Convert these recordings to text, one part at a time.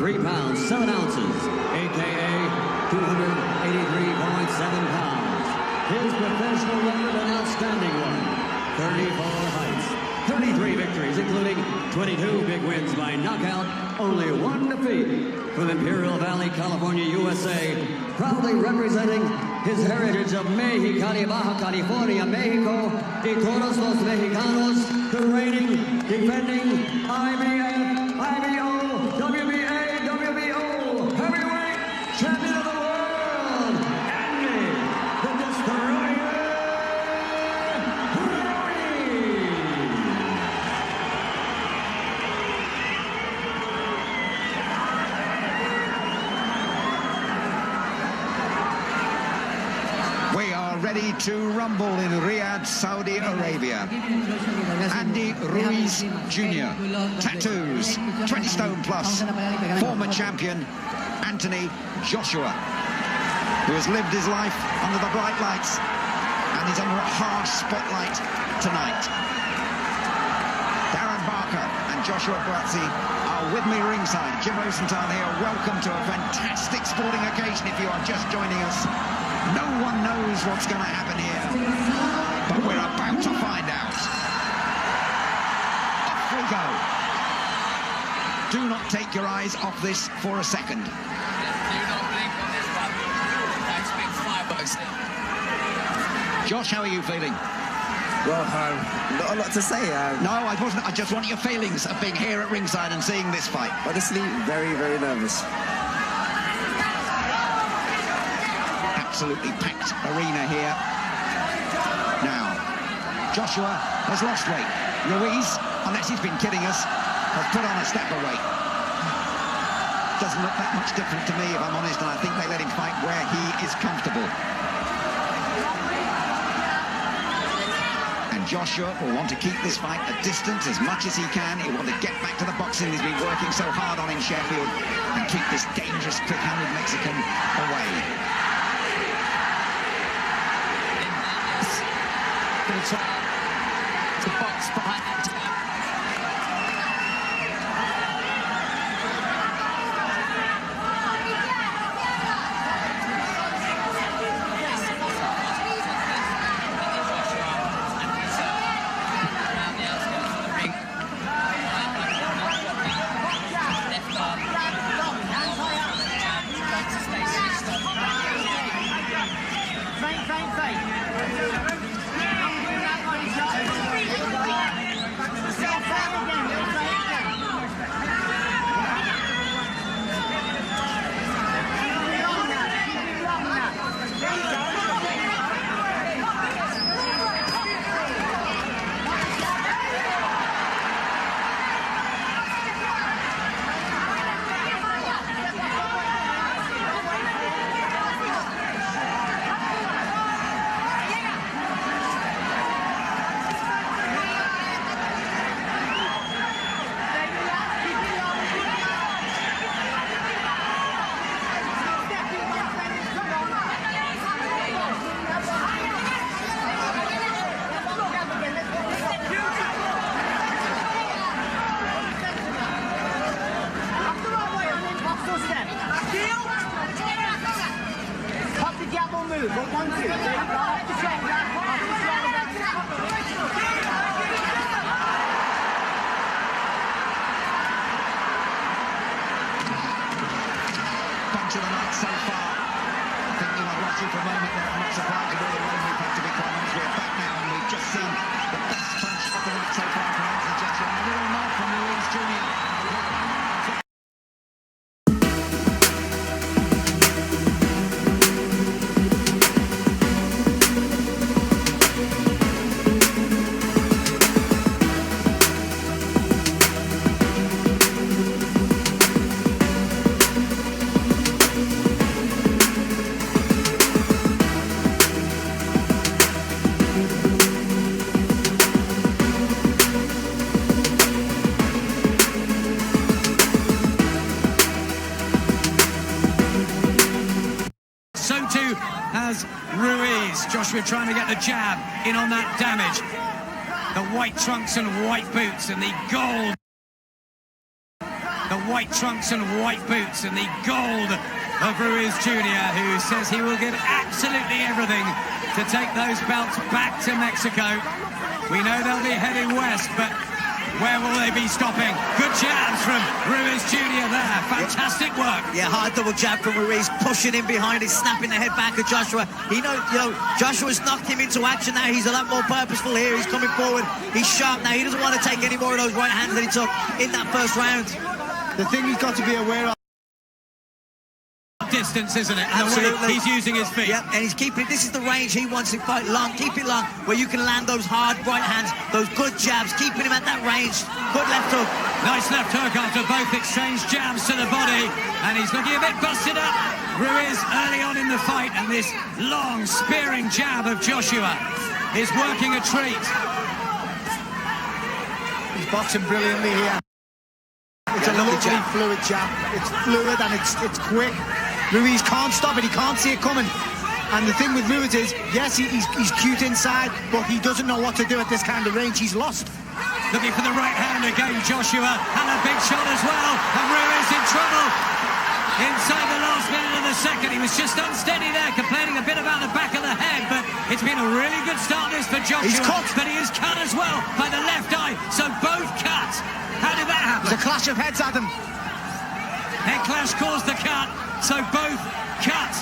3 pounds, 7 ounces, a.k.a. 283.7 pounds. His professional record, an outstanding one. 34 fights, 33 victories, including 22 big wins by knockout, only 1 defeat. From Imperial Valley, California, USA, proudly representing his heritage of Mexicali, Baja California, Mexico, y todos los mexicanos, the reigning, defending IBF, IBO, WBA, WBO, heavyweight champion of the world, Andy, the Destroyer Ruiz. We are ready to rumble in Riyadh, Saudi Arabia. Andy Ruiz Jr. Tattoos, 20 stone plus. Former champion Anthony Joshua, who has lived his life under the bright lights and is under a harsh spotlight tonight. Darren Barker and Joshua Buatsi are with me ringside. Jim Rosenthal here. Welcome to a fantastic sporting occasion if you are just joining us. No one knows what's going to happen here, but we're about to find out. Off we go. Do not take your eyes off this for a second. Do not blink on this one. That's big fireworks. Josh, how are you feeling? Well, not a lot to say. No, I wasn't. I just want your feelings of being here at ringside and seeing this fight. Honestly, very, very nervous. Absolutely packed arena here. Now, Joshua has lost weight. Ruiz, unless he's been kidding us, has put on a step of weight. Doesn't look that much different to me, if I'm honest, and I think they let him fight where he is comfortable. And Joshua will want to keep this fight a distance as much as he can. He'll want to get back to the boxing he's been working so hard on in Sheffield and keep this dangerous, quick-handed Mexican away. To box behind that. Bunch of the night so far. I think I've lost you for a moment there. I'm not surprised with all the rain we've had, to be quite honest. We're back now and we've just seen the best punch of the night so far from Anthony Joshua. And a little nod from Ruiz Jr. As Ruiz. Joshua trying to get the jab in on that damage. The white trunks and white boots and the gold the white trunks and white boots and the gold of Ruiz Jr., who says he will give absolutely everything to take those belts back to Mexico. We know they'll be heading west, but where will they be stopping? Good jabs from Ruiz Jr. there. Fantastic work. Yeah, hard double jab from Ruiz, pushing in behind it, snapping the head back of Joshua. He knows, Joshua's knocked him into action now. He's a lot more purposeful here. He's coming forward. He's sharp now. He doesn't want to take any more of those right hands that he took in that first round. The thing he's got to be aware of. Distance, isn't it? And Absolutely. the way he's using his feet. Yep, and he's keeping it. This is the range he wants to fight long. Keep it long, where you can land those hard right hands, those good jabs, keeping him at that range. Good left hook. Nice left hook after both exchange jabs to the body, and he's looking a bit busted up. Ruiz early on in the fight, and this long spearing jab of Joshua is working a treat. He's boxing brilliantly here. It's a lovely fluid jab. It's fluid and it's quick. Ruiz can't stop it. He can't see it coming. And the thing with Ruiz is, yes, he's cute inside, but he doesn't know what to do at this kind of range. He's lost. Looking for the right hand again, Joshua, and a big shot as well. And Ruiz in trouble. Inside the last minute of the second, he was just unsteady there, complaining a bit about the back of the head, but it's been a really good start this for Joshua. He's cut. But he is cut as well by the left eye, so both cut. How did that happen? It's a clash of heads, Adam. Head clash caused the cut, so both cut.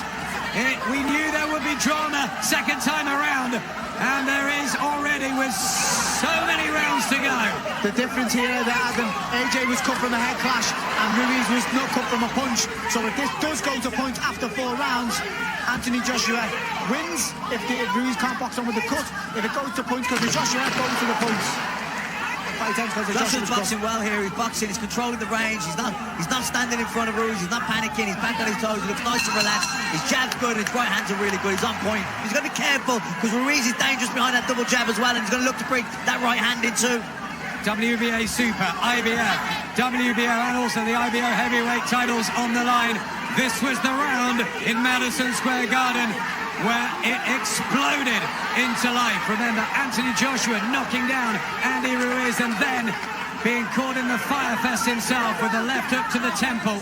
We knew there would be drama second time around, and there is already with so many rounds to go. The difference here is that Adam, AJ was cut from a head clash and Ruiz was not cut from a punch. So if this does go to points after 4 rounds, Anthony Joshua wins if Ruiz can't box on with the cut. If it goes to points because Joshua goes to the points. Joshua's boxing well here. He's boxing. He's controlling the range. He's not standing in front of Ruiz. He's not panicking. He's back on his toes. He looks nice and relaxed. His jab's good. His right hands are really good. He's on point. He's got to be careful because Ruiz is dangerous behind that double jab as well, and he's going to look to bring that right hand in too. WBA Super, IBF, WBO, and also the IBO heavyweight titles on the line. This was the round in Madison Square Garden where it exploded into life. Remember, Anthony Joshua knocking down Andy Ruiz and then being caught in the firefest himself with a left hook to the temple.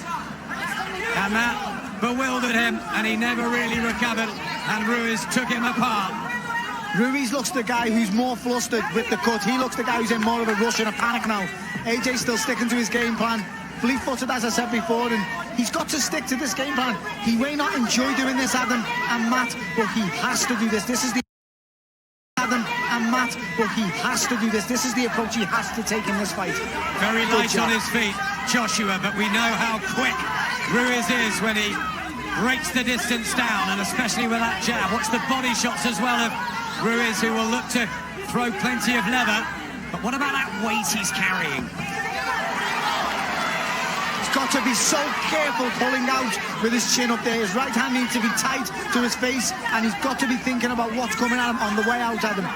And that bewildered him, and he never really recovered, and Ruiz took him apart. Ruiz looks the guy who's more flustered with the cut. He looks the guy who's in more of a rush and a panic now. AJ's still sticking to his game plan. Fleet-footed, as I said before, and he's got to stick to this game plan. He may not enjoy doing this, Adam and Matt, but he has to do this. This is the Adam and Matt, but he has to do this. This is the approach he has to take in this fight. Very light on his feet, Joshua, but we know how quick Ruiz is when he breaks the distance down, and especially with that jab. Watch the body shots as well of Ruiz, who will look to throw plenty of leather. But what about that weight he's carrying? Got to be so careful pulling out with his chin up there. His right hand needs to be tight to his face, and he's got to be thinking about what's coming at him on the way out, Adam.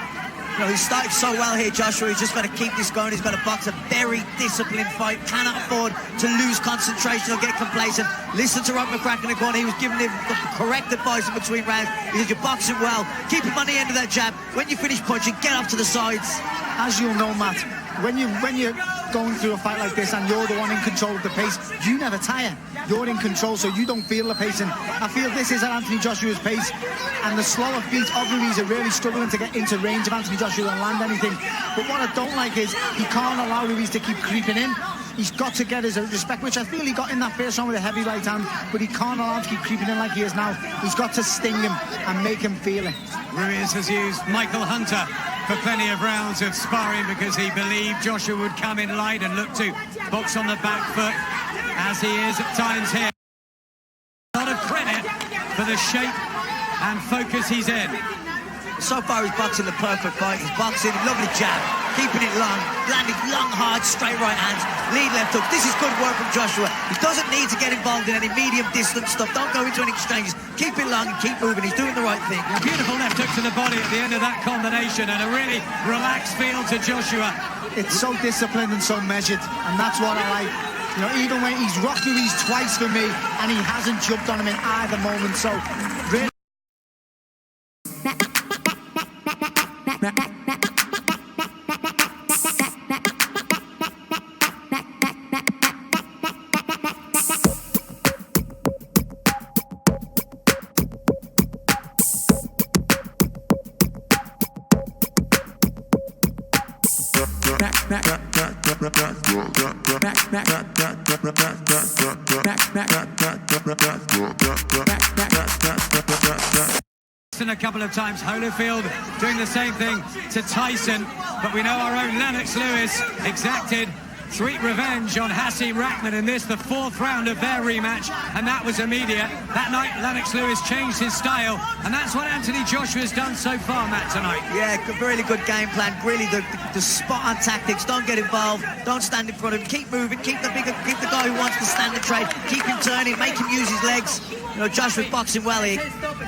He's started so well here, Joshua. He's just got to keep this going. He's got to box a very disciplined fight. Cannot afford to lose concentration or get complacent. Listen to Rob McCracken in the corner. He was giving him the correct advice in between rounds. He said, you're boxing well. Keep him on the end of that jab. When you finish punching, get up to the sides. As you'll know, Matt, when you're going through a fight like this and you're the one in control of the pace, you never tire. You're in control, so you don't feel the pace. And I feel this is at Anthony Joshua's pace, and the slower feet of Ruiz are really struggling to get into range of Anthony Joshua and land anything. But what I don't like is he can't allow Ruiz to keep creeping in. He's got to get his respect, which I feel he got in that first round with a heavy right hand, but he can't allow him to keep creeping in like he is now. He's got to sting him and make him feel it. Ruiz has used Michael Hunter for plenty of rounds of sparring because he believed Joshua would come in light and look to box on the back foot, as he is at times here. A lot of credit for the shape and focus he's in. So far, he's boxing the perfect fight. He's boxing, lovely jab, keeping it long, landing long, hard, straight right hands, lead left hook. This is good work from Joshua. He doesn't need to get involved in any medium distance stuff. Don't go into any exchanges. Keep it long and keep moving. He's doing the right thing. A beautiful left hook to the body at the end of that combination, and a really relaxed feel to Joshua. It's so disciplined and so measured, and that's what I like. Even when he's rocked Ruiz twice for me, and he hasn't jumped on him in either moment. So really. A couple of times, Holyfield doing the same thing to Tyson, but we know our own Lennox Lewis exacted sweet revenge on Hasim Rahman in this, the fourth round of their rematch, and that was immediate. That night, Lennox Lewis changed his style, and that's what Anthony Joshua's done so far, Matt, tonight. Yeah, really good game plan. Really, the spot-on tactics. Don't get involved. Don't stand in front of him. Keep moving. Keep the guy who wants to stand and trade. Keep him turning. Make him use his legs. You know, Joshua's boxing well here.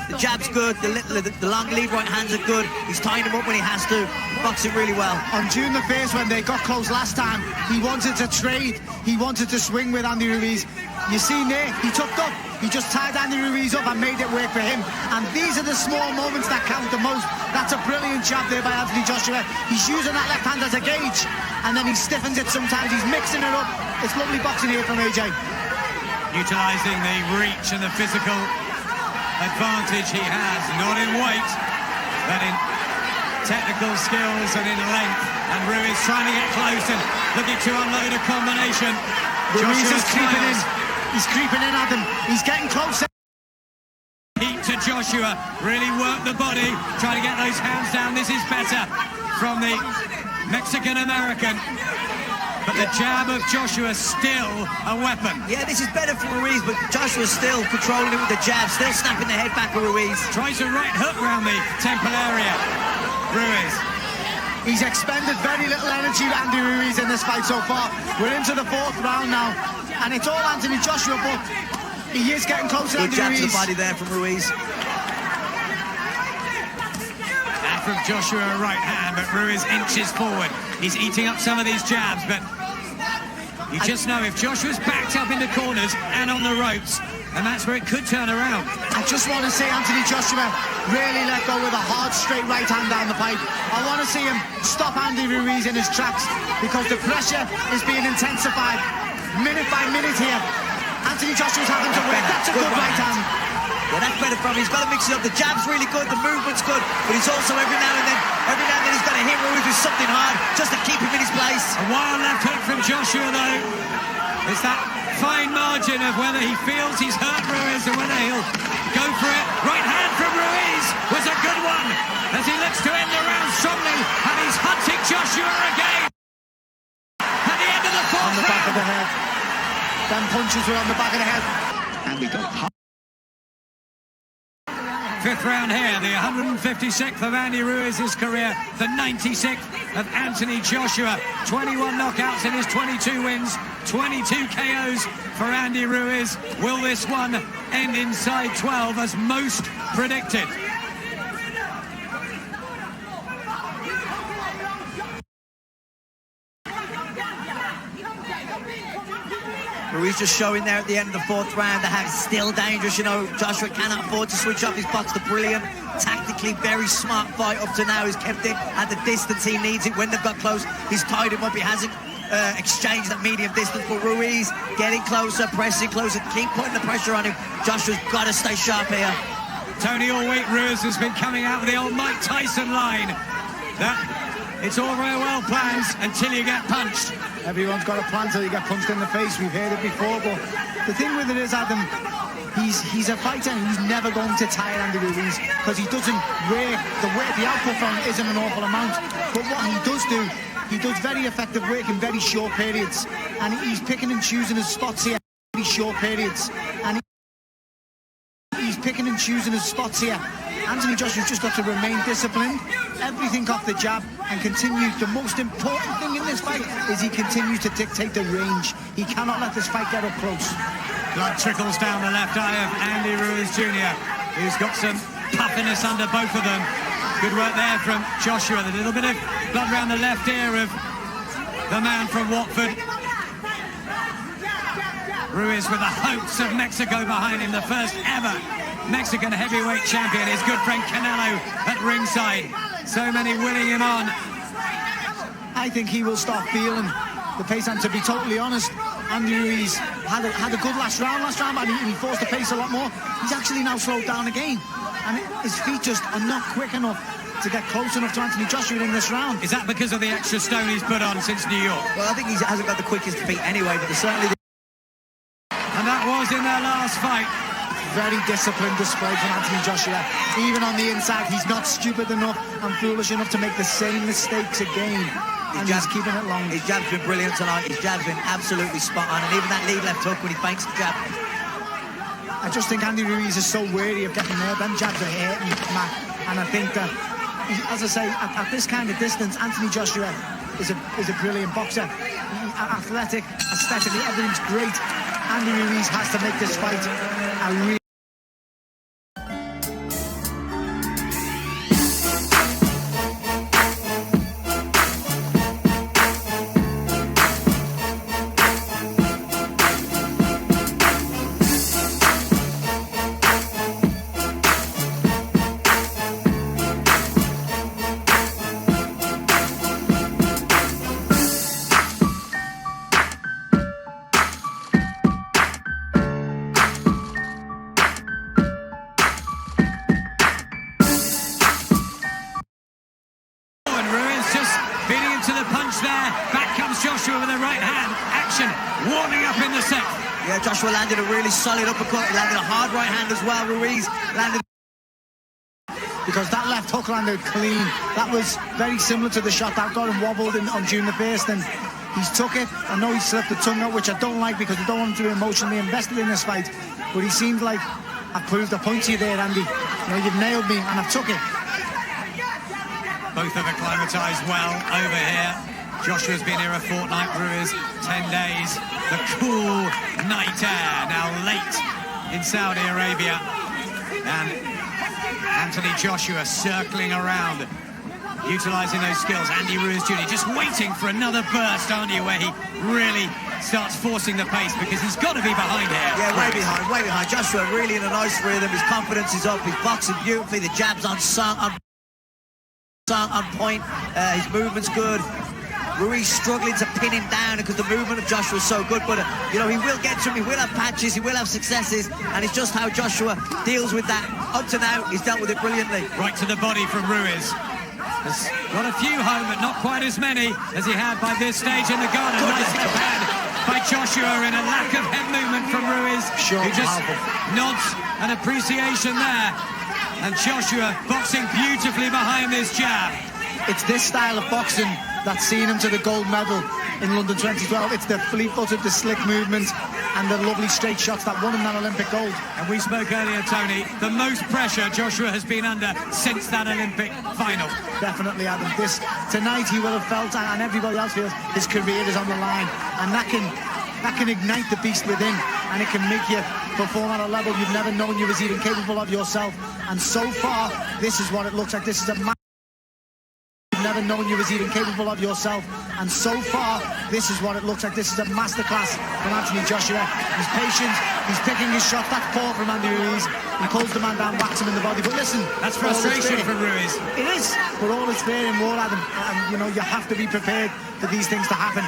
The jab's good. The long lead right hands are good. He's tying him up when he has to. Boxing really well. On June the 1st, when they got close last time, he wanted to trade. He wanted to swing with Andu Ruiz. You see there, he took up. He just tied Andu Ruiz up and made it work for him. And these are the small moments that count the most. That's a brilliant jab there by Anthony Joshua. He's using that left hand as a gauge, and then he stiffens it sometimes. He's mixing it up. It's lovely boxing here from AJ. Utilising the reach and the physical advantage he has, not in weight, but in technical skills and in length. And Ruiz trying to get close and looking to unload a combination. Ruiz is creeping in. He's creeping in at him. He's getting closer. Heat to Joshua. Really work the body. Trying to get those hands down. This is better from the Mexican-American. But the jab of Joshua still a weapon. Yeah, this is better for Ruiz, but Joshua's still controlling it with the jab, still snapping the head back of Ruiz. Tries a right hook round the temple area. Ruiz. He's expended very little energy, Andu Ruiz, in this fight so far. We're into the fourth round now, and it's all Anthony Joshua, but he is getting closer to Andu Ruiz. Good jab to the body there from Ruiz. And from Joshua, a right hand, but Ruiz inches forward. He's eating up some of these jabs, but you just know if Joshua's backed up in the corners and on the ropes, and that's where it could turn around. I just want to see Anthony Joshua really let go with a hard, straight right hand down the pipe. I want to see him stop Andu Ruiz in his tracks, because the pressure is being intensified minute by minute here. Anthony Joshua's having to work. That's a good right hand. Yeah, that's better from him. He's got to mix it up. The jab's really good, the movement's good, but he's also every now and then he's got to hit Ruiz with something hard just to keep him in his place. A wild left hook from Joshua, though. It's that fine margin of whether he feels he's hurt Ruiz or whether he'll go for it. Right hand from Ruiz was a good one as he looks to end the round strongly, and he's hunting Joshua again. At the end of the fourth round. On the back of the head. Them punches were on the back of the head. And we got fifth round here, the 156th of Andy Ruiz's career, the 96th of Anthony Joshua. 21 knockouts in his 22 wins, 22 KOs for Andy Ruiz. Will this one end inside 12 as most predicted? Ruiz just showing there at the end of the fourth round that it's still dangerous. You know, Joshua cannot afford to switch off his box. The brilliant, tactically very smart fight up to now. He's kept it at the distance he needs it. When they've got close, he's tied him up. He hasn't exchanged that medium distance. But Ruiz getting closer, pressing closer, keep putting the pressure on him. Joshua's got to stay sharp here. Tony Allweek Ruiz has been coming out with the old Mike Tyson line. It's all very well planned until you get punched. Everyone's got a plan till you get punched in the face. We've heard it before, but the thing with it is, Adam, he's a fighter and he's never going to tire Andu Ruiz because he doesn't work. The output from him isn't an awful amount. But what he does do, he does very effective work in very short periods. And he's picking and choosing his spots here in very short periods. And he's picking and choosing his spots here. Anthony Joshua's just got to remain disciplined, everything off the jab, and continue. The most important thing in this fight is he continues to dictate the range. He cannot let this fight get up close. Blood trickles down the left eye of Andy Ruiz Jr., who's got some puffiness under both of them. Good work there from Joshua. A little bit of blood around the left ear of the man from Watford. Ruiz with the hopes of Mexico behind him, the first ever Mexican heavyweight champion, his good friend Canelo at ringside. So many willing him on. I think he will start feeling the pace, and to be totally honest, Andy Ruiz had a good last round, but he forced the pace a lot more. He's actually now slowed down again, and his feet just are not quick enough to get close enough to Anthony Joshua in this round. Is that because of the extra stone he's put on since New York? Well, I think he hasn't got the quickest feet anyway, but certainly and that was in their last fight. Very disciplined display from Anthony Joshua. Even on the inside, he's not stupid enough and foolish enough to make the same mistakes again. And he's keeping it long. His jab's been brilliant tonight. His jab's been absolutely spot on. And even that lead left hook when he feints the jab. I just think Andy Ruiz is so wary of getting there. Them jabs are hurting Matt. And I think that, as I say, at this kind of distance, Anthony Joshua is a brilliant boxer. Athletic, aesthetically, everything's great. Andy Ruiz has to make this fight a real... Joshua with a right hand. Action warming up in the set. Yeah, Joshua landed a really solid uppercut. He landed a hard right hand as well. Ruiz landed... Because that left hook landed clean. That was very similar to the shot that got him wobbled on June the 1st, and he's took it. I know he slipped the tongue out, which I don't like because I don't want him to be emotionally invested in this fight. But he seemed like, I've proved a point to you there, Andy. You know, you've nailed me, and I've took it. Both have acclimatised well over here. Joshua's been here a fortnight, Ruiz 10 days. The cool night air now late in Saudi Arabia. And Anthony Joshua circling around, utilising those skills. Andy Ruiz Jr. just waiting for another burst, aren't you, where he really starts forcing the pace, because he's got to be behind here. Yeah, way behind. Joshua really in a nice rhythm. His confidence is up. He's boxing beautifully. The jab's on point. His movement's good. Ruiz struggling to pin him down because the movement of Joshua is so good, but you know, he will get to him, he will have patches, he will have successes, and it's just how Joshua deals with that. Up to now, he's dealt with it brilliantly. Right to the body from Ruiz. Has got a few home, but not quite as many as he had by this stage in the garden. Nice left hand by Joshua in a lack of head movement from Ruiz. Sure, who just nods an appreciation there. And Joshua boxing beautifully behind this jab. It's this style of boxing that's seen him to the gold medal in London 2012. It's the fleet-footed, the slick movements, and the lovely straight shots that won him that Olympic gold. And we spoke earlier, Tony, the most pressure Joshua has been under since that Olympic final. Definitely, Adam. Tonight he will have felt, and everybody else feels, his career is on the line, and that can ignite the beast within, and it can make you perform at a level you've never known you was even capable of yourself. And so far, this is what it looks like. This is a never known you was even capable of yourself, and so far this is what it looks like. This is a masterclass from Anthony Joshua. He's patient, he's picking his shot. That's poor from Andy Ruiz. He pulls the man down, whacks him in the body, but listen, that's frustration for Ruiz. It is, but all it's fair in war, Adam, and you know, you have to be prepared for these things to happen.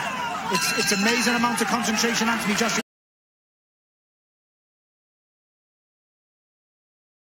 It's amazing amount of concentration Anthony Joshua